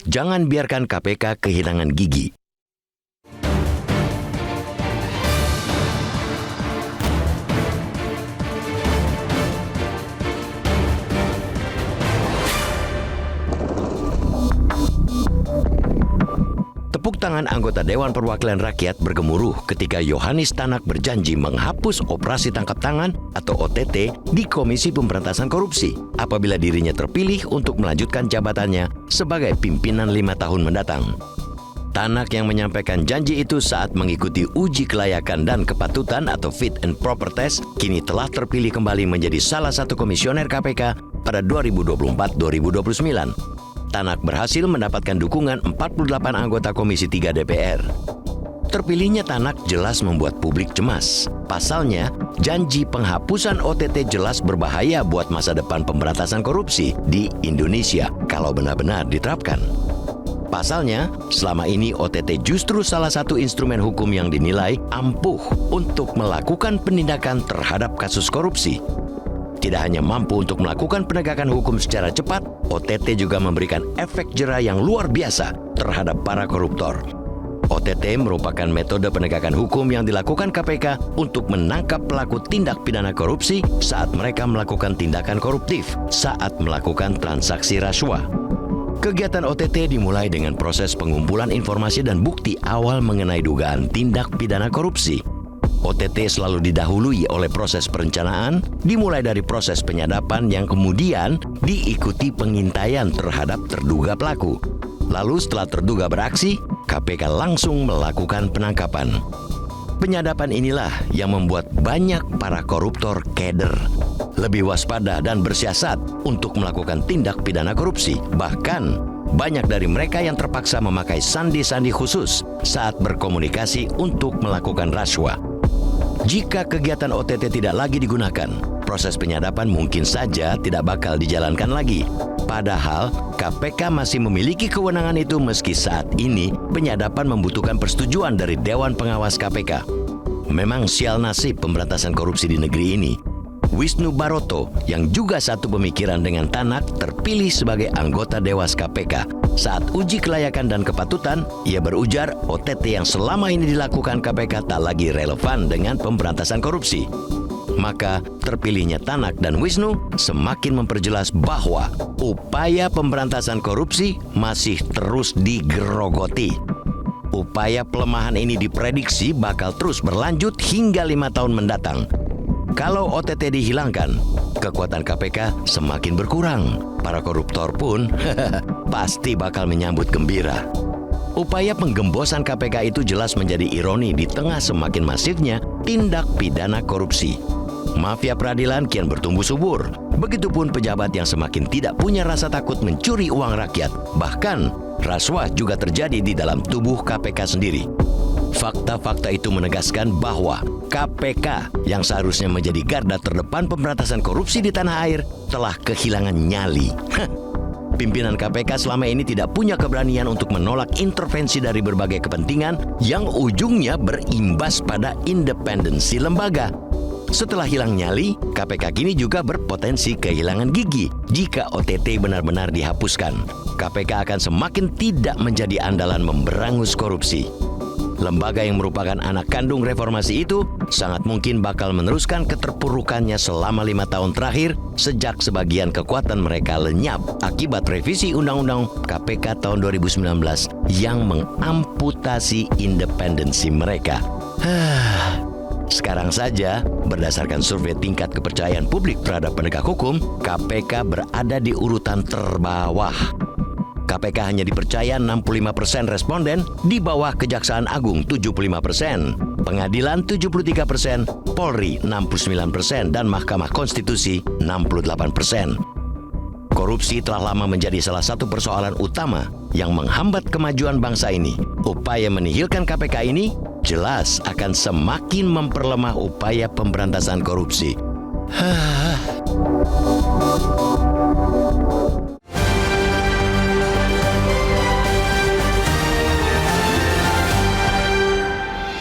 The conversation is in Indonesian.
Jangan biarkan KPK kehilangan gigi. Tepuk tangan anggota Dewan Perwakilan Rakyat bergemuruh ketika Yohanis Tanak berjanji menghapus operasi tangkap tangan atau OTT di Komisi Pemberantasan Korupsi apabila dirinya terpilih untuk melanjutkan jabatannya sebagai pimpinan 5 tahun mendatang. Tanak yang menyampaikan janji itu saat mengikuti uji kelayakan dan kepatutan atau fit and proper test kini telah terpilih kembali menjadi salah satu komisioner KPK pada 2024-2029. Tanak berhasil mendapatkan dukungan 48 anggota Komisi 3 DPR. Terpilihnya Tanak jelas membuat publik cemas. Pasalnya, janji penghapusan OTT jelas berbahaya buat masa depan pemberantasan korupsi di Indonesia kalau benar-benar diterapkan. Pasalnya, selama ini OTT justru salah satu instrumen hukum yang dinilai ampuh untuk melakukan penindakan terhadap kasus korupsi. Tidak hanya mampu untuk melakukan penegakan hukum secara cepat, OTT juga memberikan efek jera yang luar biasa terhadap para koruptor. OTT merupakan metode penegakan hukum yang dilakukan KPK untuk menangkap pelaku tindak pidana korupsi saat mereka melakukan tindakan koruptif saat melakukan transaksi rasuah. Kegiatan OTT dimulai dengan proses pengumpulan informasi dan bukti awal mengenai dugaan tindak pidana korupsi. OTT selalu didahului oleh proses perencanaan, dimulai dari proses penyadapan yang kemudian diikuti pengintaian terhadap terduga pelaku. Lalu setelah terduga beraksi, KPK langsung melakukan penangkapan. Penyadapan inilah yang membuat banyak para koruptor keder, lebih waspada dan bersiasat untuk melakukan tindak pidana korupsi. Bahkan, banyak dari mereka yang terpaksa memakai sandi-sandi khusus saat berkomunikasi untuk melakukan rasuah. Jika kegiatan OTT tidak lagi digunakan, proses penyadapan mungkin saja tidak bakal dijalankan lagi. Padahal, KPK masih memiliki kewenangan itu meski saat ini penyadapan membutuhkan persetujuan dari Dewan Pengawas KPK. Memang sial nasib pemberantasan korupsi di negeri ini. Wisnu Baroto, yang juga satu pemikiran dengan Tanak, terpilih sebagai anggota Dewas KPK. Saat uji kelayakan dan kepatutan, ia berujar OTT yang selama ini dilakukan KPK tak lagi relevan dengan pemberantasan korupsi. Maka terpilihnya Tanak dan Wisnu semakin memperjelas bahwa upaya pemberantasan korupsi masih terus digerogoti. Upaya pelemahan ini diprediksi bakal terus berlanjut hingga 5 tahun mendatang. Kalau OTT dihilangkan, kekuatan KPK semakin berkurang. Para koruptor pun pasti bakal menyambut gembira. Upaya penggembosan KPK itu jelas menjadi ironi di tengah semakin masifnya tindak pidana korupsi. Mafia peradilan kian bertumbuh subur. Begitupun pejabat yang semakin tidak punya rasa takut mencuri uang rakyat. Bahkan, rasuah juga terjadi di dalam tubuh KPK sendiri. Fakta-fakta itu menegaskan bahwa KPK yang seharusnya menjadi garda terdepan pemberantasan korupsi di tanah air telah kehilangan nyali. Pimpinan KPK selama ini tidak punya keberanian untuk menolak intervensi dari berbagai kepentingan yang ujungnya berimbas pada independensi lembaga. Setelah hilang nyali, KPK kini juga berpotensi kehilangan gigi. Jika OTT benar-benar dihapuskan, KPK akan semakin tidak menjadi andalan memberangus korupsi. Lembaga yang merupakan anak kandung reformasi itu sangat mungkin bakal meneruskan keterpurukannya selama 5 tahun terakhir sejak sebagian kekuatan mereka lenyap akibat revisi Undang-Undang KPK tahun 2019 yang mengamputasi independensi mereka. Sekarang saja, berdasarkan survei tingkat kepercayaan publik terhadap penegak hukum, KPK berada di urutan terbawah. KPK hanya dipercaya 65% responden, di bawah Kejaksaan Agung 75%, Pengadilan 73%, Polri 69%, dan Mahkamah Konstitusi 68%. Korupsi telah lama menjadi salah satu persoalan utama yang menghambat kemajuan bangsa ini. Upaya menihilkan KPK ini jelas akan semakin memperlemah upaya pemberantasan korupsi.